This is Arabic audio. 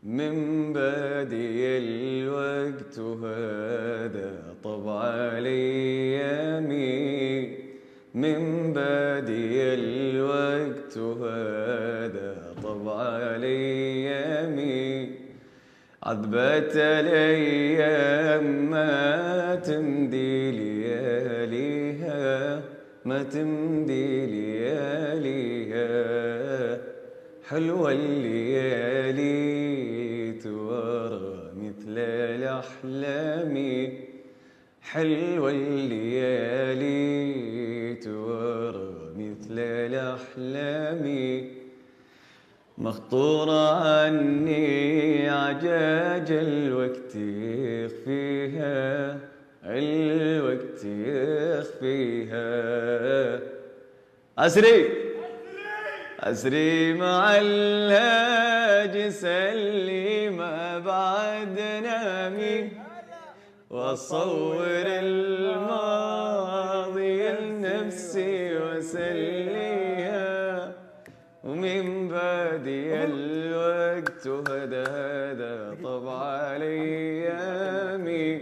من بادي الوقت وهذا طبع الايامي، من بادي الوقت وهذا طبع الايامي. عذبت الايام ما تمدي لياليها، ما تمدي لياليها. حلوة الليالي تورى مثل الأحلام، حلوة الليالي تورى مثل الأحلام. مخطورة عني عجاج الوقت يخفيها، الوقت يخفيها. أسري أسري مع الهاجس اللي ما بعد نامي، وأصور الماضي لنفسي وأسليها. ومن بعدي الوقت هذا طبع الأيام.